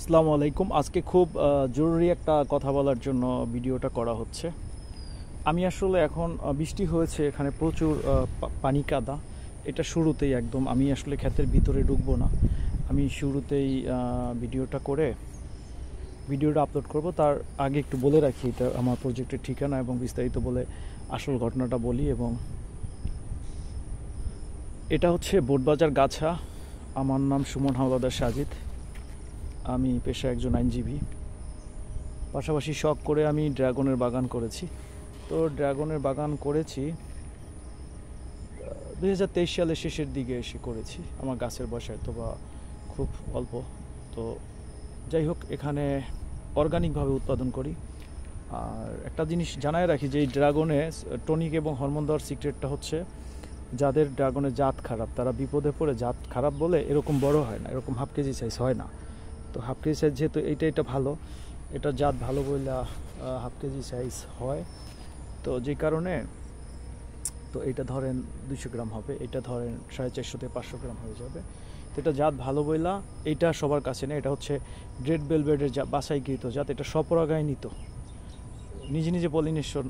আসসালামু আলাইকুম। আজকে খুব জরুরি একটা কথা বলার জন্য ভিডিওটা করা হচ্ছে। আমি আসলে এখন বৃষ্টি হয়েছে, এখানে প্রচুর পানি কাদা। এটা শুরুতেই একদম আমি আসলে ক্ষেতের ভিতরে ঢুকবো না, আমি শুরুতেই ভিডিওটা আপলোড করব। তার আগে একটু বলে রাখি এটা আমার প্রজেক্টের ঠিকানা এবং বিস্তারিত বলে আসল ঘটনাটা বলি। এবং এটা হচ্ছে বোটবাজার গাছা। আমার নাম সুমন হাওলাদার সাজিদ। আমি পেশায় একজন আইনজীবী, পাশাপাশি শখ করে আমি ড্রাগনের বাগান করেছি। তো ড্রাগনের বাগান করেছি 2023 সালের শেষের দিকে এসে করেছি। আমার গাছের বয়স হয়তো বা খুব অল্প। তো যাই হোক, এখানে অর্গানিকভাবে উৎপাদন করি। আর একটা জিনিস জানায় রাখি যে এই ড্রাগনে টনিক এবং হরমোন দেওয়ার সিক্রেটটা হচ্ছে, যাদের ড্রাগনের জাত খারাপ তারা বিপদে পড়ে জাত খারাপ বলে এরকম বড় হয় না, এরকম হাফ কেজি সাইজ হয় না। তো হাফ কেজি সাইজ যেহেতু এটা ভালো, এটা জাত ভালো বলে হাফ কেজি সাইজ হয়। তো যে কারণে তো এটা ধরেন 200 গ্রাম হবে, এটা ধরেন 450 থেকে 500 গ্রাম হয়ে যাবে। তো এটা জাত ভালো বইলা এইটা সবার কাছে নেই। এটা হচ্ছে রেড ভেলভেটের বাছাইকৃত জাত। এটা স্বপরাগায়নিত, নিজে নিজে পলিনেশন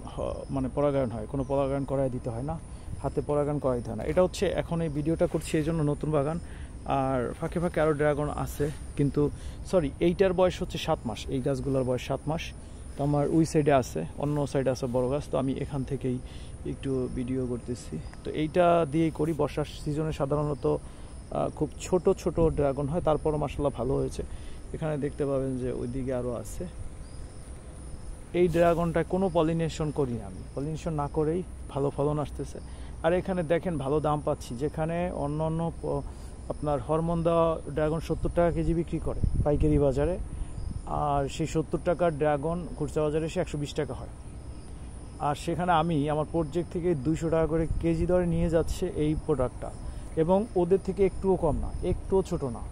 মানে পরাগায়ন হয়, কোনো পরাগায়ন করাই দিতে হয় না, হাতে পরাগায়ন করাই দিতে হয় না। এটা হচ্ছে এখন এই ভিডিওটা করছি এই জন্য নতুন বাগান। আর ফাঁকে ফাঁকে আরও ড্রাগন আছে, কিন্তু এইটার বয়স হচ্ছে 7 মাস। এই গাছগুলোর বয়স 7 মাস। তো আমার ওই সাইডে আছে, অন্য সাইডে আছে বড় গাছ। তো আমি এখান থেকেই একটু ভিডিও করতেছি। তো এইটা দিয়েই করি। বর্ষার সিজনে সাধারণত খুব ছোট ছোট ড্রাগন হয়, তারপরও মাশাআল্লাহ ভালো হয়েছে। এখানে দেখতে পাবেন যে ওইদিকে আরও আছে। এই ড্রাগনটায় কোনো পলিনেশন করি না, আমি পলিনেশন না করেই ভালো ফলন আসতেছে। আর এখানে দেখেন ভালো দাম পাচ্ছি, যেখানে অন্য অন্য আপনার হরমোন দেওয়া ড্রাগন 70 টাকা কেজি বিক্রি করে পাইকারি বাজারে, আর সেই 70 টাকার ড্রাগন খুচরা বাজারে এসে 120 টাকা হয়। আর সেখানে আমি আমার প্রজেক্ট থেকে 200 টাকা করে কেজি দরে নিয়ে যাচ্ছে এই প্রোডাক্টটা, এবং ওদের থেকে একটুও কম না, একটুও ছোট না।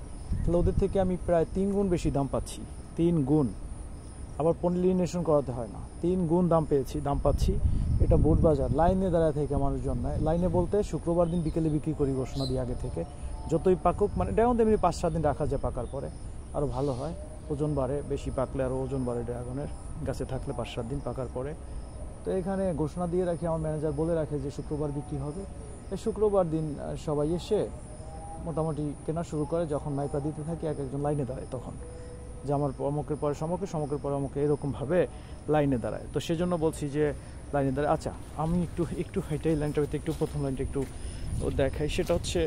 তাহলে ওদের থেকে আমি প্রায় 3 গুণ বেশি দাম পাচ্ছি, 3 গুণ। আবার পলিনেশন করাতে হয় না, 3 গুণ দাম পাচ্ছি। এটা বোটবাজার লাইনে দাঁড়ায় থেকে মানুষজন নেয়। লাইনে বলতে শুক্রবার দিন বিকেলে বিক্রি করি ঘোষণা দিয়ে আগে থেকে। যতই পাকুক, মানে ড্রাগন এমনি 5-7 দিন রাখা যায়, পাকার পরে আরও ভালো হয়, ওজন বাড়ে, বেশি পাকলে আরও ওজন বাড়ে ড্রাগনের। গাছে থাকলে 5-7 দিন পাকার পরে। তো এখানে ঘোষণা দিয়ে রাখি, আমার ম্যানেজার বলে রাখে যে শুক্রবার বিক্রি হবে। এই শুক্রবার দিন সবাই এসে মোটামুটি কেনা শুরু করে। যখন মাইপা দিতে থাকি এক একজন লাইনে দাঁড়ায়, তখন যে আমার অমুকের পরে সমকের পরে অমুকে, এরকমভাবে লাইনে দাঁড়ায়। তো সেজন্য বলছি যে লাইনে দাঁড়ায়। আচ্ছা, আমি একটু হেঁটেই লাইনটা হইতে একটু প্রথম লাইনটা একটু দেখাই। সেটা হচ্ছে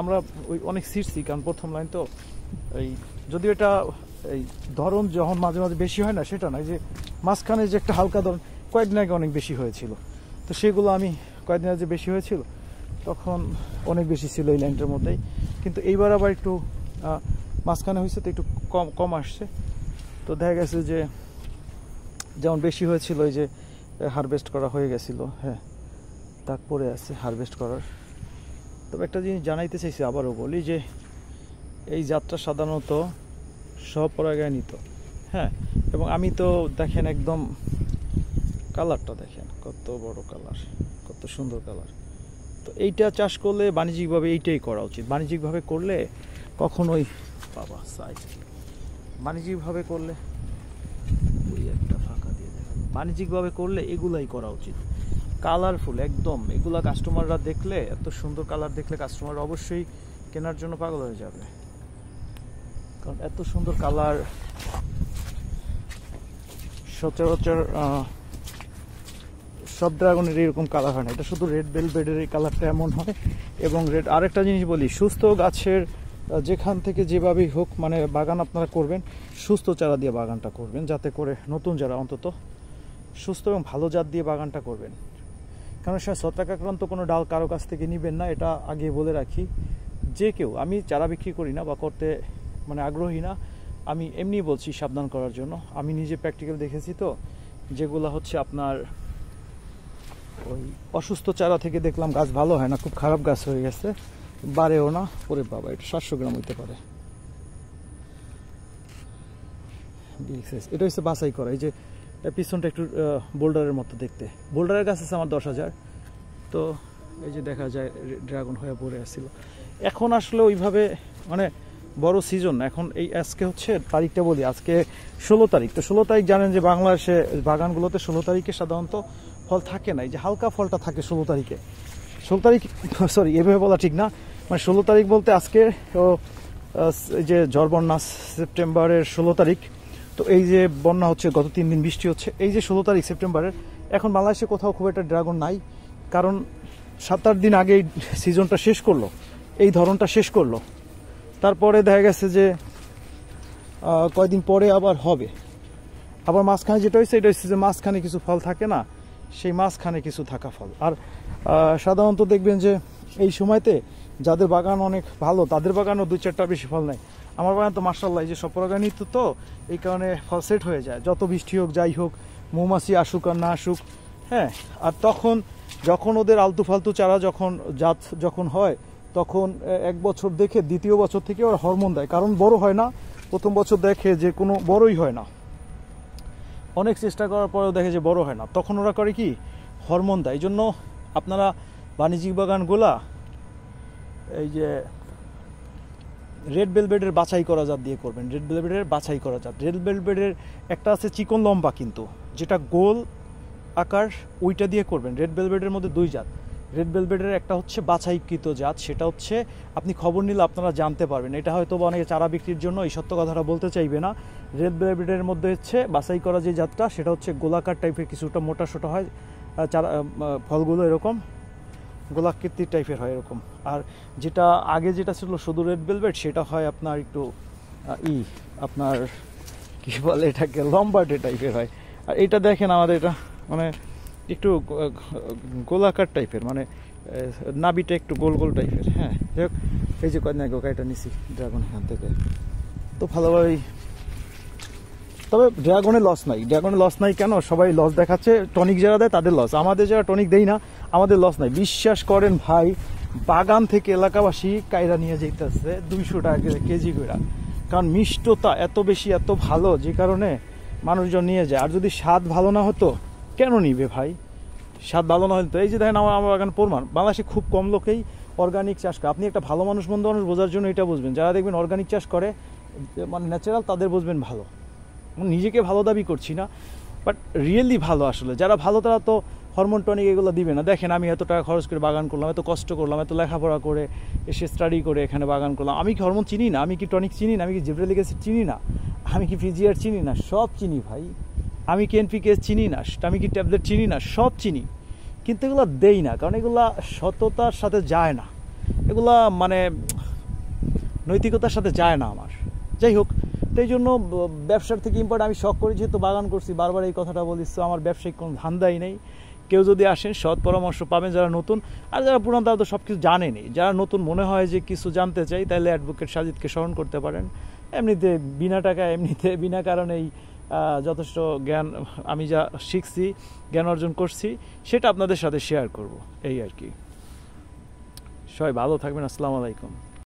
আমরা ওই অনেক সিটছি, কারণ প্রথম লাইন তো এই যদিও এটা এই ধরন যখন মাঝে মাঝে বেশি হয় না সেটা নয়, যে মাঝখানে যে একটা হালকা ধরন কয়েকদিন আগে অনেক বেশি হয়েছিল। তো সেগুলো আমি কয়েকদিন আগে বেশি হয়েছিল তখন অনেক বেশি ছিল এই লাইনটার মধ্যেই, কিন্তু এইবার আবার একটু মাঝখানে হয়েছে তো একটু কম আসছে। তো দেখা গেছে যে যেমন বেশি হয়েছিল, ওই যে হারভেস্ট করা হয়ে গেছিলো, হ্যাঁ দাগ পড়ে আছে হারভেস্ট করার। তবে একটা জিনিস জানাইতে চাইছি, আবারও বলি যে এই জাতটা সাধারণত স্বপরাগায়নিত, হ্যাঁ। এবং আমি তো দেখেন একদম কালারটা দেখেন, কত বড় কালার, কত সুন্দর কালার। তো এইটা চাষ করলে বাণিজ্যিকভাবে এইটাই করা উচিত। বাণিজ্যিকভাবে করলে কখনোই বাণিজ্যিকভাবে করলে ওই একটা ফাঁকা দিয়ে দেখাবে, বাণিজ্যিকভাবে করলে এগুলাই করা উচিত। কালারফুল একদম, এগুলা কাস্টমাররা দেখলে, এত সুন্দর কালার দেখলে কাস্টমাররা অবশ্যই কেনার জন্য পাগল হয়ে যাবে, কারণ এত সুন্দর কালার সচরাচর সব ড্রাগনের এরকম কালার হয় না। এটা শুধু রেড ভেলভেটের এই কালারটা এমন হয়। এবং আরেকটা জিনিস বলি, সুস্থ গাছের যেখান থেকে যেভাবেই হোক, মানে বাগান আপনারা করবেন সুস্থ চারা দিয়ে বাগানটা করবেন, যাতে করে নতুন যারা অন্তত সুস্থ এবং ভালো জাত দিয়ে বাগানটা করবেন। কারণ সে ছত্রাকাক্রান্ত কোনো ডাল কারো কাছ থেকে নেবেন না, এটা আগে বলে রাখি। যে কেউ, আমি চারা বিক্রি করি না বা করতে মানে আগ্রহী না, আমি এমনি বলছি সাবধান করার জন্য। আমি নিজে প্র্যাকটিক্যাল দেখেছি। তো যেগুলো হচ্ছে আপনার ওই অসুস্থ চারা থেকে দেখলাম গাছ ভালো হয় না, খুব খারাপ গাছ হয়ে গেছে, বাড়েও না। ওরে বাবা, এটা 700 গ্রাম হইতে পারে। এটা হচ্ছে বাছাই করা। এই যে পিছনটা একটু বোল্ডারের মতো দেখতে, বোল্ডারের গাছ আছে আমার 10,000। তো এই যে দেখা যায় ড্রাগন হয়ে পড়ে আসছিল। এখন আসলে ওইভাবে মানে বড় সিজন। এখন এই আজকে হচ্ছে তারিখটা বলি, আজকে 16 তারিখ। তো 16 তারিখ জানেন যে বাংলাদেশে বাগানগুলোতে 16 তারিখে সাধারণত ফল থাকে না, এই যে হালকা ফলটা থাকে 16 তারিখে। 16 তারিখ সরি এভাবে বলা ঠিক না, মানে 16 তারিখ বলতে আজকে এই যে ঝড় বন্যা সেপ্টেম্বরের 16 তারিখ। তো এই যে বন্যা হচ্ছে, গত 3 দিন বৃষ্টি হচ্ছে, এই যে 16 তারিখ সেপ্টেম্বরের। এখন বাংলাদেশে কোথাও খুব একটা ড্রাগন নাই, কারণ 7-8 দিন আগে এই সিজনটা শেষ করলো, এই ধরনটা শেষ করলো। তারপরে দেখা গেছে যে কয়দিন পরে আবার হবে। আবার মাঝখানে যেটা হয়েছে এটা হচ্ছে যে মাঝখানে কিছু ফল থাকে না, সেই মাঝখানে কিছু থাকা ফল। আর সাধারণত দেখবেন যে এই সময়তে যাদের বাগান অনেক ভালো তাদের বাগানও 2-4টা বেশি ফল নেয়। আমার বাগান তো মাশাআল্লাহ, এই যে সব অর্গানিক তো এই কারণে ফল সেট হয়ে যায়, যত বৃষ্টি হোক যাই হোক, মৌমাছি আসুক আর না আসুক। হ্যাঁ, আর তখন যখন ওদের আলতু ফালতু চারা যখন হয়, তখন 1 বছর দেখে দ্বিতীয় বছর থেকে ওরা হরমোন দেয়, কারণ বড় হয় না। প্রথম বছর দেখে যে কোনো বড়ই হয় না, অনেক চেষ্টা করার পরেও দেখে যে বড় হয় না, তখন ওরা করে কি হরমোন দেয়। এই জন্য আপনারা বাণিজ্যিক বাগানগুলা এই যে রেড ভেলভেটের বাছাই করা জাত দিয়ে করবেন, রেড ভেলভেটের বাছাই করা জাত। রেড ভেলভেটের একটা আছে চিকন লম্বা, কিন্তু যেটা গোল আকার, ওইটা দিয়ে করবেন। রেড ভেলভেটের মধ্যে 2 জাত। রেড ভেলভেটের একটা হচ্ছে বাছাইকৃত জাত, সেটা হচ্ছে আপনি খবর নিলে আপনারা জানতে পারবেন। এটা হয়তো অনেকে চারা বিক্রির জন্য এই সত্য কথাটা বলতে চাইবে না। রেড ভেলভেটের মধ্যে হচ্ছে বাছাই করা যে জাতটা, সেটা হচ্ছে গোলাকার টাইপের, কিছুটা মোটা সোটা হয় চারা, ফলগুলো এরকম গোলাকৃতির টাইপের হয় এরকম। আর যেটা আগে যেটা ছিল শুধু রেড ভেলভেট, সেটা হয় আপনার একটু আপনার কি বলে এটাকে, লম্বাটে টাইপের হয়। আর এটা দেখেন আমাদের এটা মানে একটু গোলাকার টাইপের, মানে নাবিটা একটু গোল গোল টাইপের। হ্যাঁ, যাই হোক, এই যে কয়দিন আগে এটা নিছি ড্রাগন এখান থেকে, তো ভালোভাবেই। তবে ড্রাগনে লস নাই, ড্রাগনে লস নাই কেন, সবাই লস দেখাচ্ছে, টনিক যারা দেয় তাদের লস, আমাদের যারা টনিক দেই না আমাদের লস নাই। বিশ্বাস করেন ভাই, বাগান থেকে এলাকাবাসী কায়রা নিয়ে যেতেছে 200 টাকা কেজি করে, কারণ মিষ্টতা এত বেশি, এত ভালো, যে কারণে মানুষজন নিয়ে যায়। আর যদি স্বাদ ভালো না হতো কেন নিবে ভাই, স্বাদ ভালো না হতো। এই যে দেখেন আমার বাগান প্রমাণ, বাংলাদেশে খুব কম লোকেই অর্গানিক চাষ করে। আপনি একটা ভালো মানুষ মন্দ মানুষ বোঝার জন্য এটা বুঝবেন, যারা দেখবেন অর্গানিক চাষ করে মানে ন্যাচারাল, তাদের বুঝবেন ভালো। নিজেকে ভালো দাবি করছি না, বাট রিয়েলি ভালো। আসলে যারা ভালো তারা তো হরমোন টনিক এগুলো দিবে না। দেখেন আমি এত টাকা খরচ করে বাগান করলাম, এত কষ্ট করলাম, এত লেখাপড়া করে এসে স্টাডি করে এখানে বাগান করলাম, আমি কি হরমোন চিনি না? আমি কি টনিক চিনি না? আমি কি জিব্রেলিক অ্যাসিড চিনি না? আমি কি ফিজিআর চিনি না? সব চিনি ভাই। আমি কি এনপিকে চিনি না? আমি কি ট্যাবলেট চিনি না? সব চিনি, কিন্তু এগুলো দেই না, কারণ এগুলা সততার সাথে যায় না, এগুলা মানে নৈতিকতার সাথে যায় না আমার। যাই হোক, এই জন্য ব্যবসার থেকে ইম্পর্টেন্ট, আমি শখ করেছি তো বাগান করছি, বারবার এই কথাটা বলিস। আমার ব্যবসায়িক কোনো ধান্দাই নেই। কেউ যদি আসেন সৎ পরামর্শ পাবেন, যারা নতুন। আর যারা পুরান তারা তো সব কিছু জানেনি। যারা নতুন মনে হয় যে কিছু জানতে চাই, তাহলে অ্যাডভোকেট সাজিদকে স্মরণ করতে পারেন। এমনিতে বিনা টাকায়, এমনিতে বিনা কারণেই যথেষ্ট জ্ঞান আমি যা শিখছি, জ্ঞান অর্জন করছি, সেটা আপনাদের সাথে শেয়ার করব, এই আর কি। সবাই ভালো থাকবেন। আসসালামু আলাইকুম।